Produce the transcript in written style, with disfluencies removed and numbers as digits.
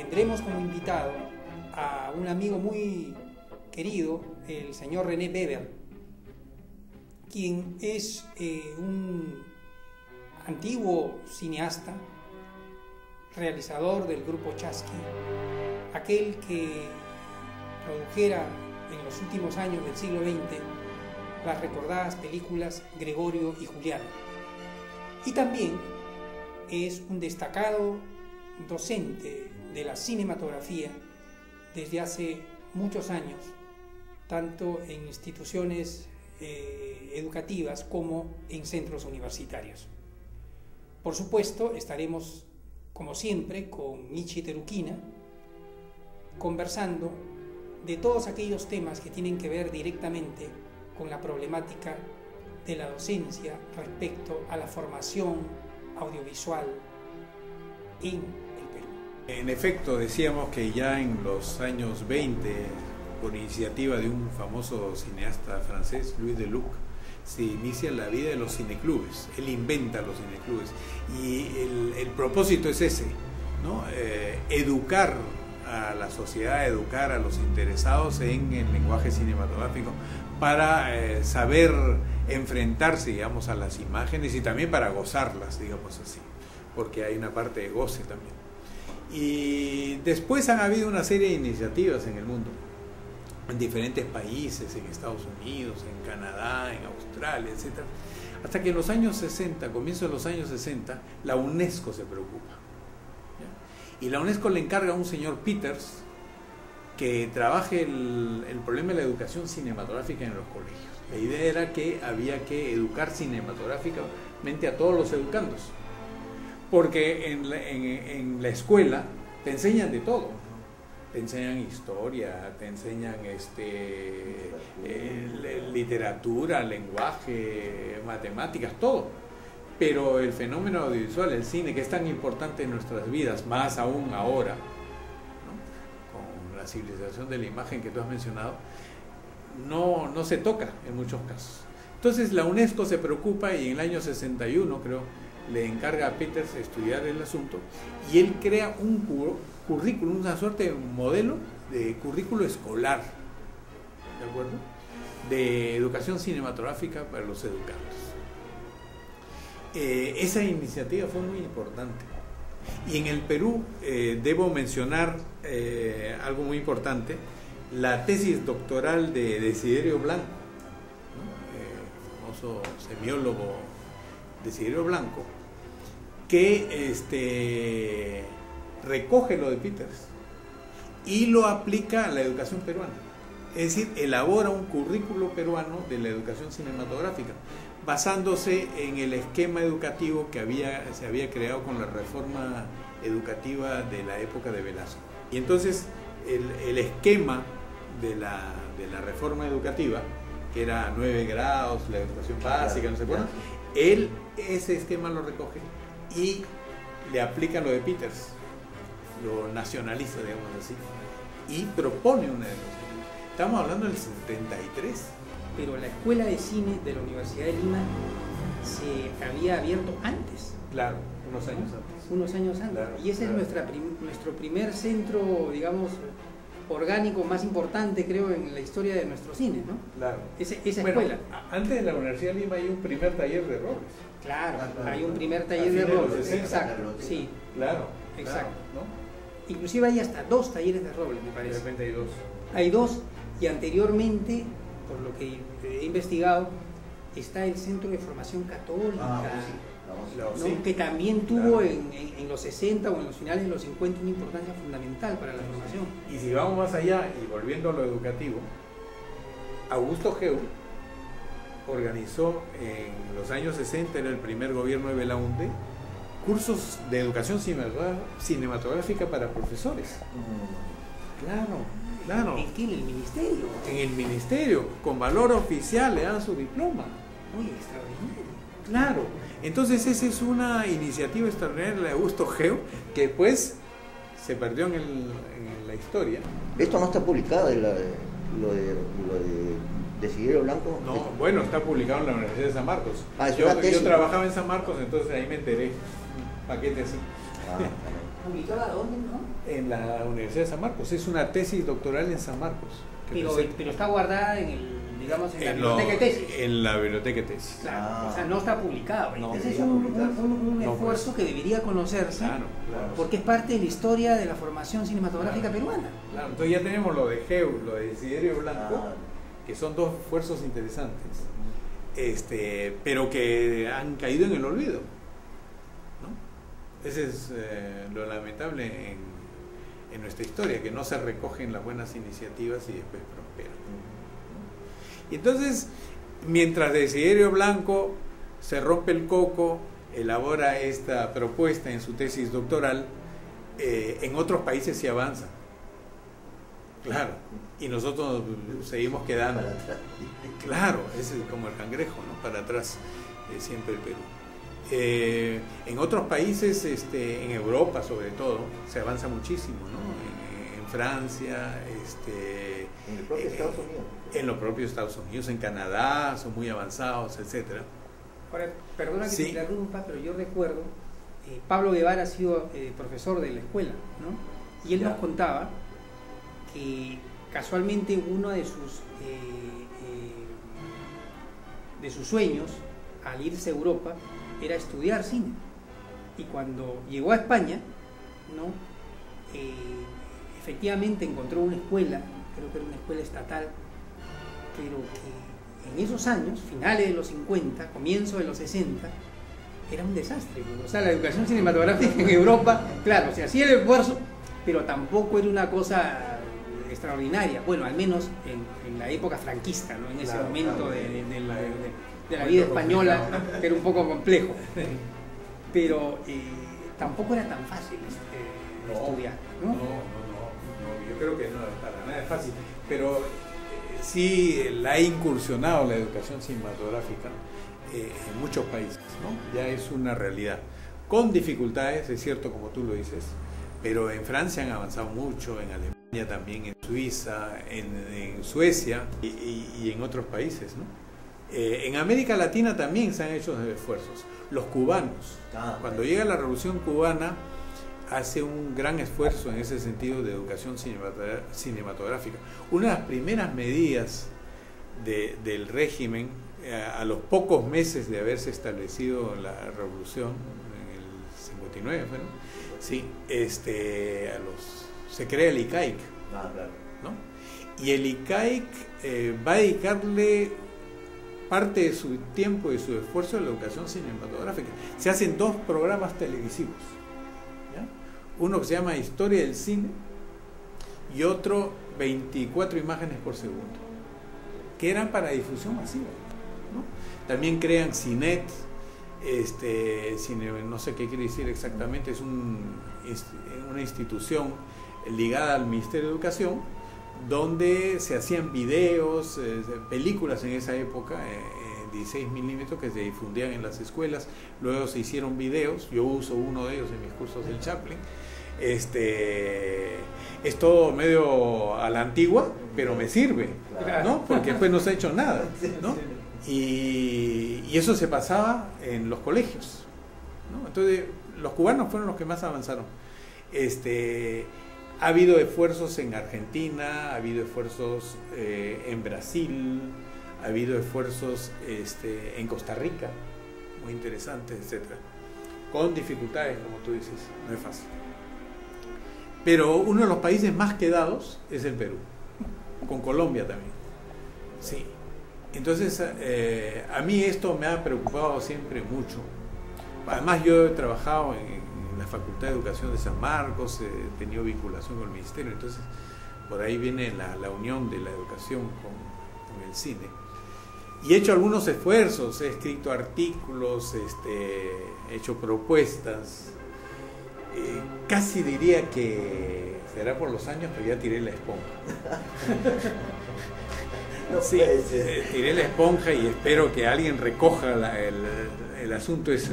tendremos como invitado a un amigo muy querido, el señor René Weber, quien es un antiguo cineasta, realizador del grupo Chasqui, aquel que produjera en los últimos años del siglo XX las recordadas películas Gregorio y Julián. Y también es un destacado docente de la cinematografía desde hace muchos años, tanto en instituciones educativas como en centros universitarios. Por supuesto, estaremos, como siempre, con Michi Terukina, conversando de todos aquellos temas que tienen que ver directamente con la problemática de la docencia respecto a la formación audiovisual en el Perú. En efecto, decíamos que ya en los años 20, por iniciativa de un famoso cineasta francés, Louis Deluc, se inicia la vida de los cineclubes. Él inventa los cineclubes y el propósito es ese, ¿no? Educar a la sociedad, educar a los interesados en el lenguaje cinematográfico para saber enfrentarse, digamos, a las imágenes y también para gozarlas, digamos así, porque hay una parte de goce también. Y después han habido una serie de iniciativas en el mundo, en diferentes países, en Estados Unidos, en Canadá, en Australia, etc. Hasta que en los años 60, comienzo de los años 60, la UNESCO se preocupa. ¿Ya? Y la UNESCO le encarga a un señor Peters que trabaje el problema de la educación cinematográfica en los colegios. La idea era que había que educar cinematográficamente a todos los educandos, porque en la escuela te enseñan de todo. Te enseñan historia, te enseñan literatura, lenguaje, matemáticas, todo. Pero el fenómeno audiovisual, el cine, que es tan importante en nuestras vidas, más aún ahora, ¿no? Con la civilización de la imagen que tú has mencionado, no se toca en muchos casos. Entonces la UNESCO se preocupa y en el año 61, creo, le encarga a Peters estudiar el asunto y él crea un currículum, una suerte de modelo de currículo escolar, ¿de acuerdo? De educación cinematográfica para los educandos. Esa iniciativa fue muy importante. Y en el Perú debo mencionar algo muy importante, la tesis doctoral de Desiderio Blanco, ¿no? El famoso semiólogo Desiderio Blanco, que recoge lo de Peters y lo aplica a la educación peruana. Es decir, elabora un currículo peruano de la educación cinematográfica, basándose en el esquema educativo que se había creado con la reforma educativa de la época de Velasco. Y entonces el esquema de la reforma educativa, que era 9 grados, la educación básica, no sé cuánto, él ese esquema lo recoge y le aplica lo de Peters, lo nacionaliza, digamos así, y propone una educación. Estamos hablando del 73. Pero la Escuela de Cine de la Universidad de Lima se había abierto antes. Claro, unos años antes. Unos años antes. Claro, y ese claro. es nuestro primer centro, digamos, orgánico más importante, creo, en la historia de nuestro cine, ¿no? Claro. Esa Bueno, escuela. antes de la Universidad de Lima hay un primer taller de roles. Claro, Claro, hay un claro. primer A taller de fines de los robles. 60, Exacto, claro. sí. Claro. Exacto. Claro, ¿no? Inclusive hay hasta 2 talleres de robles, me De parece. repente hay 2. Hay 2, y anteriormente, por lo que he investigado, está el Centro de Formación Católica, ¿no? Sí. Que también tuvo Claro. en los 60 o en los finales de los 50 una importancia fundamental para la formación. Y si vamos más allá y volviendo a lo educativo, Augusto Geu organizó en los años 60, en el primer gobierno de Belaúnde, cursos de educación cinematográfica para profesores. Claro. ¿En qué? ¿En el ministerio? En el ministerio, con valor oficial, le dan su diploma. Muy extraordinario. Claro. Entonces esa es una iniciativa extraordinaria de Augusto Geu, que después se perdió en la historia. Esto no está publicado, lo de Desiderio Blanco. No, bueno, está publicado en la Universidad de San Marcos. Ah, es yo una tesis. trabajaba en San Marcos, entonces ahí me enteré. Un paquete así. Ah, ¿Publicada dónde, no? En la Universidad de San Marcos. Es una tesis doctoral en San Marcos. Pero está guardada en el, digamos, en la biblioteca de tesis. En la biblioteca de tesis. Claro, o sea, no está publicado. No, ese es un esfuerzo que debería conocerse, claro. porque es parte de la historia de la formación cinematográfica peruana. Claro, entonces ya tenemos lo de Geu, lo de Desiderio Blanco, que son dos esfuerzos interesantes, pero que han caído en el olvido, ¿no? Ese es lo lamentable en nuestra historia, que no se recogen las buenas iniciativas y después prosperan, ¿no? Y entonces, mientras Desiderio Blanco se rompe el coco, elabora esta propuesta en su tesis doctoral, en otros países se avanza. Claro, y nosotros seguimos quedando. Claro, es como el cangrejo, ¿no? Para atrás, siempre el Perú. En otros países, en Europa sobre todo, se avanza muchísimo, ¿no? En Francia, en el propio Estados Unidos. En los propios Estados Unidos, en Canadá, son muy avanzados, etcétera. Ahora, perdona que Sí. te interrumpa, pero yo recuerdo, Pablo Guevara ha sido profesor de la escuela, ¿no? Y él nos contaba que casualmente uno de sus sueños al irse a Europa era estudiar cine. Y cuando llegó a España, ¿no? Efectivamente encontró una escuela, creo que era una escuela estatal, pero que en esos años, finales de los 50, comienzo de los 60, era un desastre. O sea, la educación cinematográfica en Europa, claro, se hacía el esfuerzo, pero tampoco era una cosa extraordinaria. Bueno, al menos en la época franquista, ¿no? En ese momento de la vida española, que era un poco complejo. Pero tampoco era tan fácil estudiar, ¿no? No, yo creo que no, para nada es fácil. Pero sí la ha incursionado la educación cinematográfica en muchos países, ¿no? Ya es una realidad. Con dificultades, es cierto, como tú lo dices, pero en Francia han avanzado mucho, en Alemania también, en Suiza, en Suecia y en otros países, ¿no? En América Latina también se han hecho esfuerzos. Los cubanos, cuando llega la Revolución Cubana, hace un gran esfuerzo en ese sentido de educación cinematográfica. Una de las primeras medidas del régimen, a los pocos meses de haberse establecido la revolución, en el 59, ¿no? Sí, se crea el ICAIC, ¿no? Y el ICAIC va a dedicarle parte de su tiempo y su esfuerzo a la educación cinematográfica. Se hacen 2 programas televisivos, ¿ya? Uno que se llama Historia del Cine y otro 24 imágenes por segundo, que eran para difusión masiva, ¿no? También crean CINET, no sé qué quiere decir exactamente, es una institución ligada al Ministerio de Educación, donde se hacían videos, películas en esa época, 16 milímetros, que se difundían en las escuelas. Luego se hicieron videos, yo uso uno de ellos en mis cursos del Chaplin. Es todo medio a la antigua, pero me sirve, ¿no? Porque después no se ha hecho nada, ¿no? Y eso se pasaba en los colegios, ¿no? Entonces los cubanos fueron los que más avanzaron. Ha habido esfuerzos en Argentina, ha habido esfuerzos en Brasil, ha habido esfuerzos en Costa Rica, muy interesantes, etcétera, con dificultades, como tú dices, no es fácil. Pero uno de los países más quedados es el Perú, con Colombia también. Sí. Entonces, a mí esto me ha preocupado siempre mucho. Además, yo he trabajado en la Facultad de Educación de San Marcos, he tenido vinculación con el Ministerio, entonces por ahí viene la unión de la educación con el cine. Y he hecho algunos esfuerzos, he escrito artículos, he hecho propuestas. Casi diría que será por los años, pero ya tiré la esponja. Sí, tiré la esponja y espero que alguien recoja el asunto ese.